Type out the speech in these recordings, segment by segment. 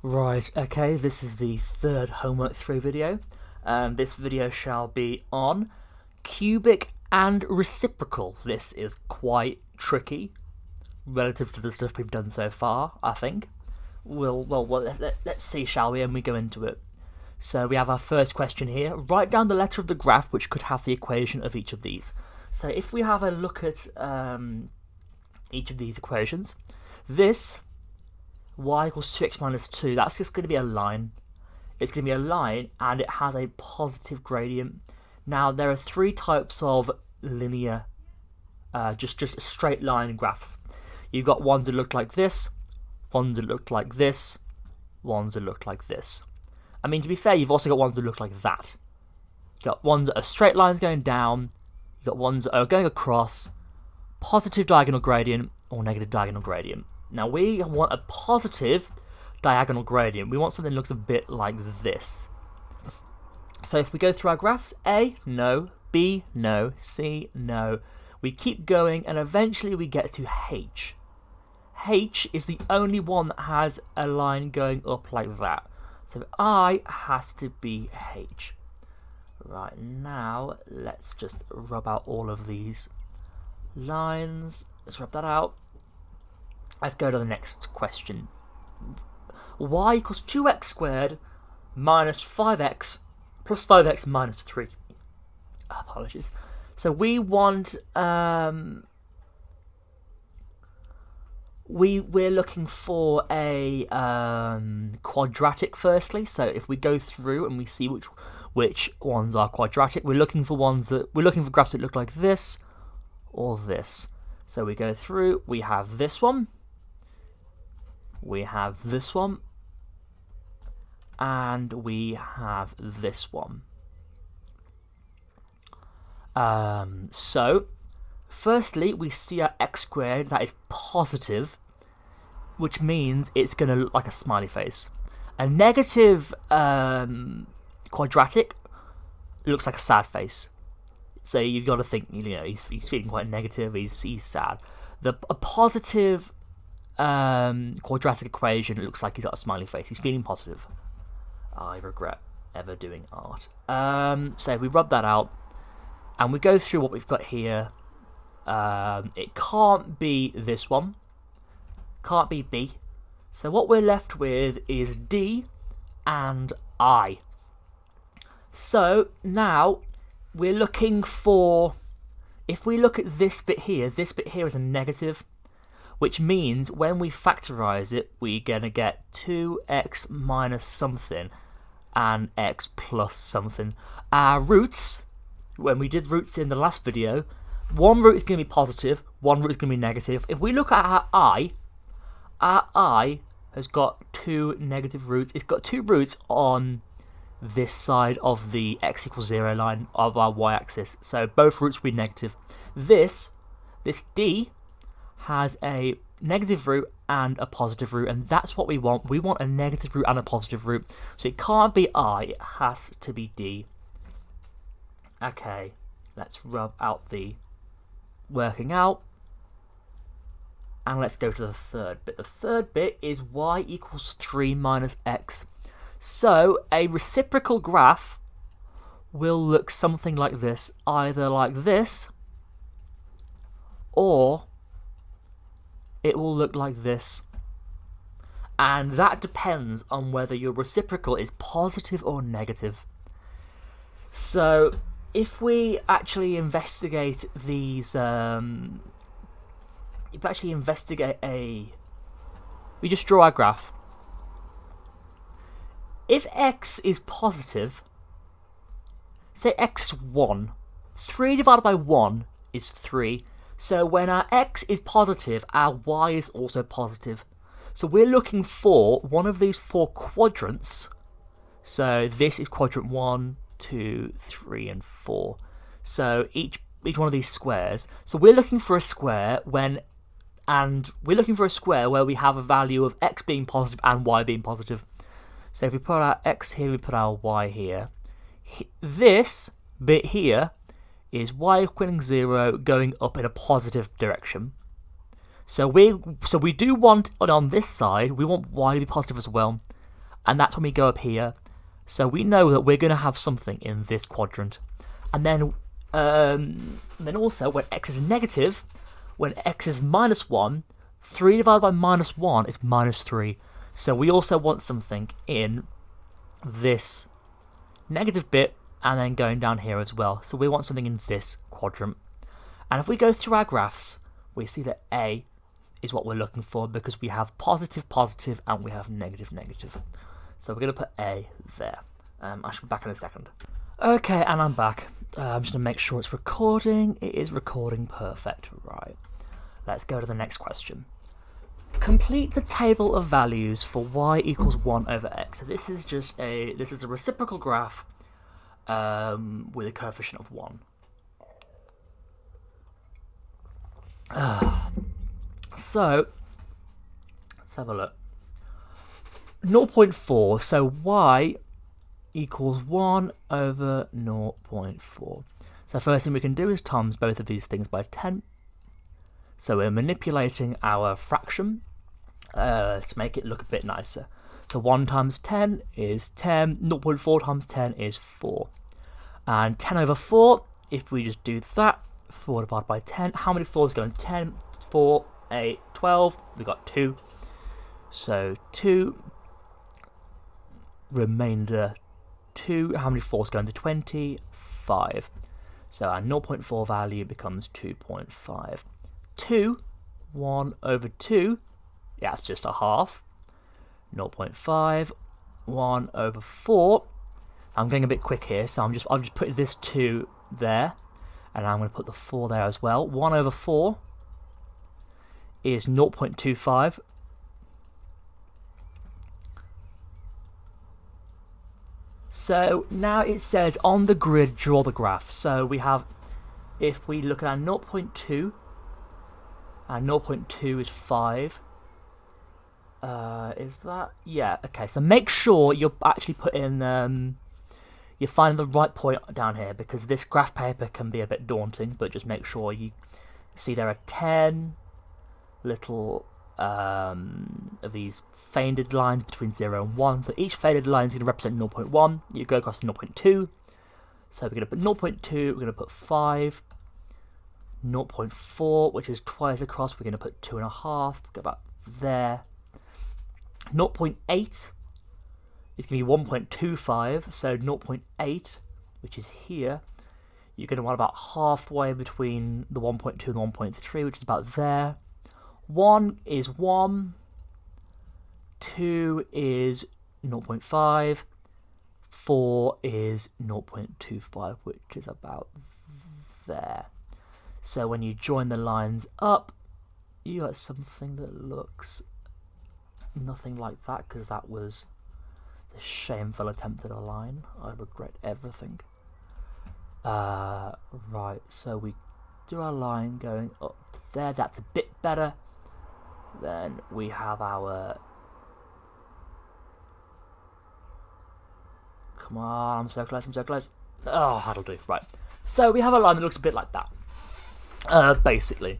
Right, okay, this is the third Homework 3 video. This video shall be on cubic and reciprocal. This is quite tricky relative to the stuff we've done so far, I think. Let's see, shall we, and we go into it. So we have our first question here. Write down the letter of the graph which could have the equation of each of these. So if we have a look at each of these equations, this y equals 2x minus 2, that's just going to be a line. It's going to be a line and it has a positive gradient. Now there are three types of linear, just straight line graphs. You've got ones that look like this, ones that look like this, ones that look like this. I mean, to be fair, you've also got ones that look like that. You've got ones that are straight lines going down, you've got ones that are going across, positive diagonal gradient or negative diagonal gradient. Now we want a positive diagonal gradient. We want something that looks a bit like this. So if we go through our graphs, A, no, B, no, C, no. We keep going and eventually we get to H. H is the only one that has a line going up like that. So I has to be H. Right, now let's just rub out all of these lines. Let's rub that out. Let's go to the next question. Y equals 2x squared minus 5x plus 5x minus 3. Apologies. So we want we're looking for a quadratic firstly. So if we go through and we see which ones are quadratic, we're looking for graphs that look like this or this. So we go through, we have this one, we have this one, and we have this one. So firstly we see our x squared that is positive, which means it's going to look like a smiley face. A negative quadratic looks like a sad face. So you've got to think, he's feeling quite negative, he's sad. A positive quadratic equation looks like he's got a smiley face, he's feeling positive. I regret ever doing art. So we rub that out and we go through what we've got here. It can't be this one, can't be B. So what we're left with is D and I. So now we're looking for, if we look at this bit here is a negative, which means when we factorize it, we're going to get 2x minus something and x plus something. Our roots, when we did roots in the last video, one root is going to be positive, one root is going to be negative. If we look at our I has got two negative roots. It's got two roots on this side of the x equals 0 line of our y-axis, so both roots will be negative. This D has a negative root and a positive root, and that's what we want. We want a negative root and a positive root, so it can't be I, it has to be D. Okay, let's rub out the working out, and let's go to the third bit. The third bit is y equals 3 minus x. So a reciprocal graph will look something like this, either like this, or it will look like this. And that depends on whether your reciprocal is positive or negative. So if we actually investigate these, we just draw our graph. If x is positive, say x is 1, 3 divided by 1 is 3. So when our x is positive, our y is also positive. So we're looking for one of these four quadrants. So this is quadrant 1, 2, 3, and 4. So each one of these squares. So we're looking for a square where we have a value of x being positive and y being positive. So if we put our x here, we put our y here. This bit here is y equaling 0 going up in a positive direction. So we do want, on this side, we want y to be positive as well. and that's when we go up here. So we know that we're going to have something in this quadrant. And then also when x is negative, when x is minus 1, 3 divided by minus 1 is minus 3. So we also want something in this negative bit and then going down here as well. So we want something in this quadrant. And if we go through our graphs, we see that A is what we're looking for because we have positive, positive, and we have negative, negative. So we're going to put A there. I should be back in a second. Okay, and I'm back. I'm just going to make sure it's recording. It is recording perfect. Right. Let's go to the next question. Complete the table of values for y equals 1 over x. So this is a reciprocal graph with a coefficient of 1. So let's have a look. 0.4, so y equals 1 over 0.4. So first thing we can do is times both of these things by 10. So we're manipulating our fraction to make it look a bit nicer. So 1 times 10 is 10, 0.4 times 10 is 4. And 10 over 4, if we just do that, 4 divided by 10, how many 4s go into 10? 4, 8, 12, we got 2. So 2, remainder 2, how many 4s go into 20? 5. So our 0.4 value becomes 2.5. 2, 1 over 2, yeah, it's just a half. 0.5, 1 over 4. I'm going a bit quick here, so I've just put this 2 there, and I'm going to put the 4 there as well. 1 over 4 is 0.25. So now it says on the grid, draw the graph. So we have, if we look at our 0.2, and 0.2 is 5. Is that? Yeah, okay. So make sure you're actually putting, you find the right point down here, because this graph paper can be a bit daunting, but just make sure you see there are 10 little of these faded lines between 0 and 1. So each faded line is going to represent 0.1. You go across to 0.2. So we're going to put 0.2, we're going to put 5. 0.4, which is twice across, we're going to put 2.5, go about there. 0.8 is going to be 1.25, so 0.8, which is here, you're going to want about halfway between the 1.2 and the 1.3, which is about there. 1 is 1, 2 is 0.5, 4 is 0.25, which is about there. So when you join the lines up, you get something that looks nothing like that, because that was a shameful attempt at a line. I regret everything. Right, so we do our line going up to there. That's a bit better. Then we have our... Come on, I'm so close, I'm so close. Oh, that'll do. Right. So we have a line that looks a bit like that. Basically.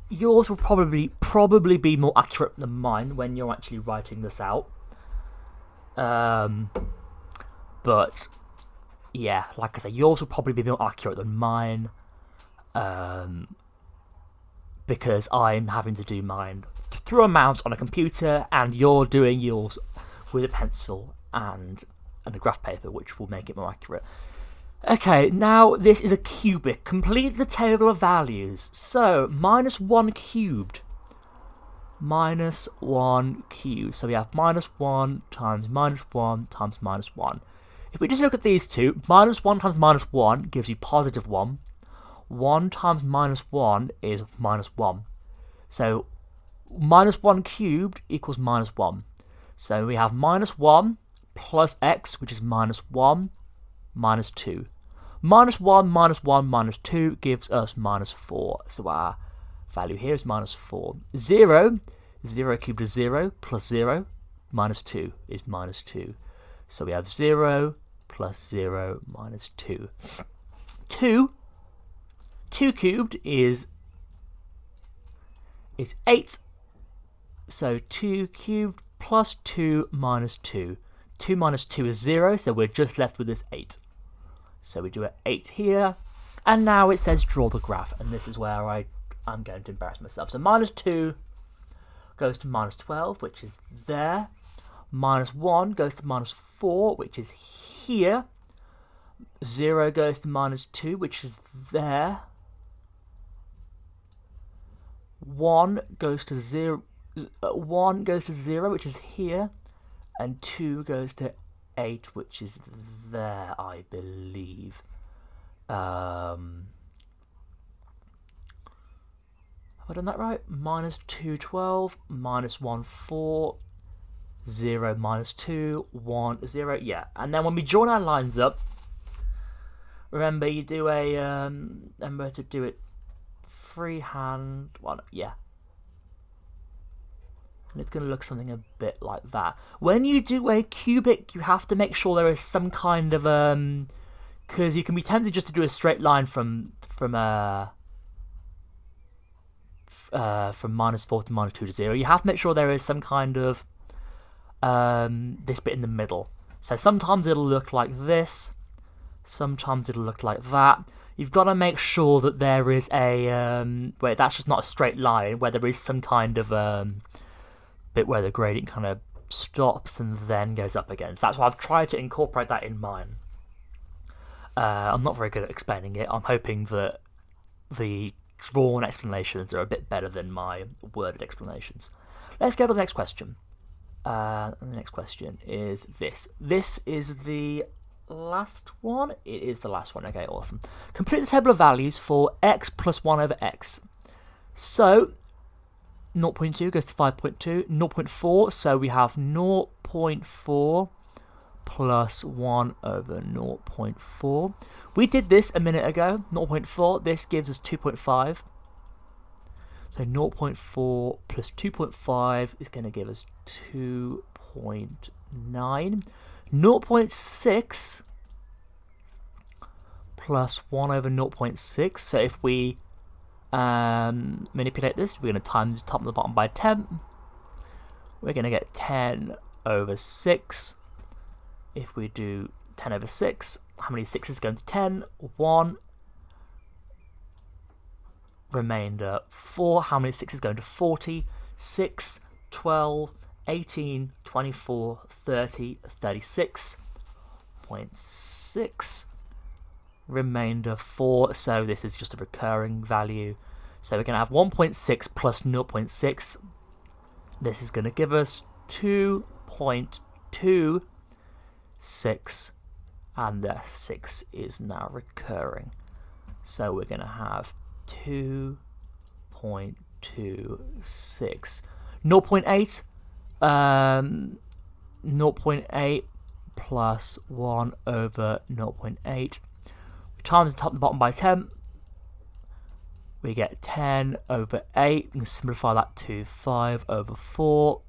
Yours will probably be more accurate than mine when you're actually writing this out. But yeah, like I say, yours will probably be more accurate than mine. Because I'm having to do mine through a mouse on a computer, and you're doing yours with a pencil and a graph paper, which will make it more accurate. Okay, now this is a cubic. Complete the table of values. So, minus 1 cubed. Minus 1 cubed. So we have minus 1 times minus 1 times minus 1. If we just look at these two, minus 1 times minus 1 gives you positive 1. 1 times minus 1 is minus 1. So, minus 1 cubed equals minus 1. So we have minus 1 plus x, which is minus 1, minus 2. Minus 1, minus 1, minus 2 gives us minus 4. So our value here is minus 4. 0 cubed is 0, plus 0, minus 2 is minus 2. So we have 0 plus 0 minus 2. 2 cubed is 8. So 2 cubed plus 2 minus 2. 2 minus 2 is 0, so we're just left with this 8. So we do an 8 here. And now it says draw the graph. And this is where I'm going to embarrass myself. So minus 2 goes to minus 12, which is there. Minus 1 goes to minus 4, which is here. 0 goes to minus 2, which is there. 1 goes to 0, 1 goes to 0, which is here. And 2 goes to 8, which is there, I believe. Have I done that right? Minus 2, 12, minus 1, 4, 0, minus 2, 1, 0. Yeah, and then when we join our lines up, remember you do a, remember to do it freehand, well, yeah. And it's going to look something a bit like that. When you do a cubic, you have to make sure there is some kind of, because you can be tempted just to do a straight line from minus 4 to minus 2 to 0. You have to make sure there is some kind of this bit in the middle. So sometimes it'll look like this, sometimes it'll look like that. You've got to make sure that there is a where that's just not a straight line, where there is some kind of bit where the gradient kind of stops and then goes up again. So that's why I've tried to incorporate that in mine. I'm not very good at explaining it. I'm hoping that the drawn explanations are a bit better than my worded explanations. Let's go to the next question. And the next question is this. This is the last one. It is the last one. Okay, awesome. Complete the table of values for x plus 1 over x. So 0.2 goes to 5.2, 0.4, so we have 0.4 plus 1 over 0.4. We did this a minute ago, 0.4, this gives us 2.5. So 0.4 plus 2.5 is going to give us 2.9. 0.6 plus 1 over 0.6, so if we manipulate this, we're going to times the top and the bottom by 10. We're going to get 10 over 6. If we do 10 over 6, how many 6s going to 10? 1. Remainder 4. How many 6s going to 40? 6, 12, 18, 24, 30, 36.6. Remainder 4, so this is just a recurring value. So we're going to have 1.6 plus 0.6. This is going to give us 2.26, and the 6 is now recurring. So we're going to have 2.26. 0.8, 0.8 plus 1 over 0.8. Times the top and the bottom by 10, we get 10 over 8. We can simplify that to 5 over 4,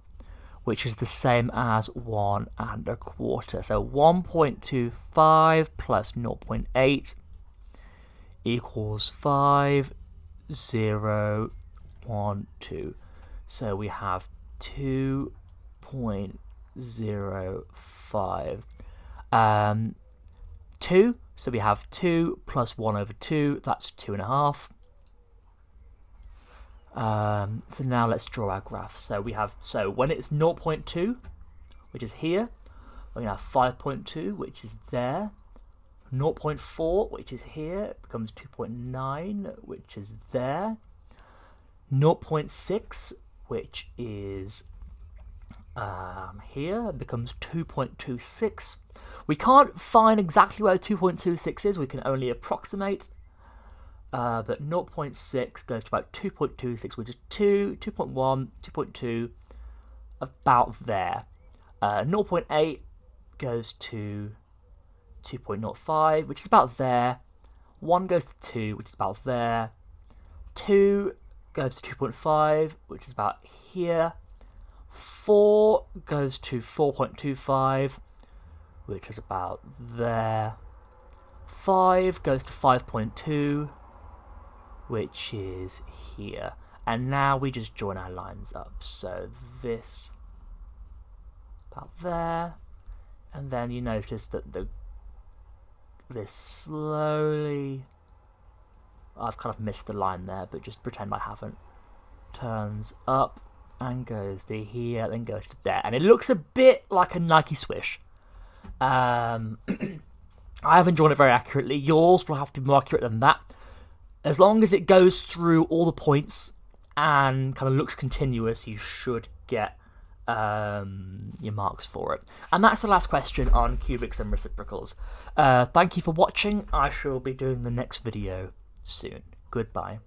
which is the same as 1 1/4. So 1.25 plus 0.8 equals 5, 0, 1, 2. So we have 2.05. 2. So we have 2 plus 1 over 2, that's 2.5. So now let's draw our graph. So we have, so when it's 0.2, which is here, we're going to have 5.2, which is there. 0.4, which is here, becomes 2.9, which is there. 0.6, which is here, becomes 2.26. We can't find exactly where 2.26 is, we can only approximate. But 0.6 goes to about 2.26, which is 2, 2.1, 2.2, about there. 0.8 goes to 2.05, which is about there. 1 goes to 2, which is about there. 2 goes to 2.5, which is about here. 4 goes to 4.25, which is about there. 5 goes to 5.2, which is here. And now we just join our lines up. So this about there, and then you notice that this slowly, I've kind of missed the line there, but just pretend I haven't, turns up and goes to here, then goes to there, and it looks a bit like a Nike swish. I haven't drawn it very accurately. Yours will have to be more accurate than that. As long as it goes through all the points and kind of looks continuous, you should get your marks for it. And that's the last question on cubics and reciprocals. Thank you for watching. I shall be doing the next video soon. Goodbye.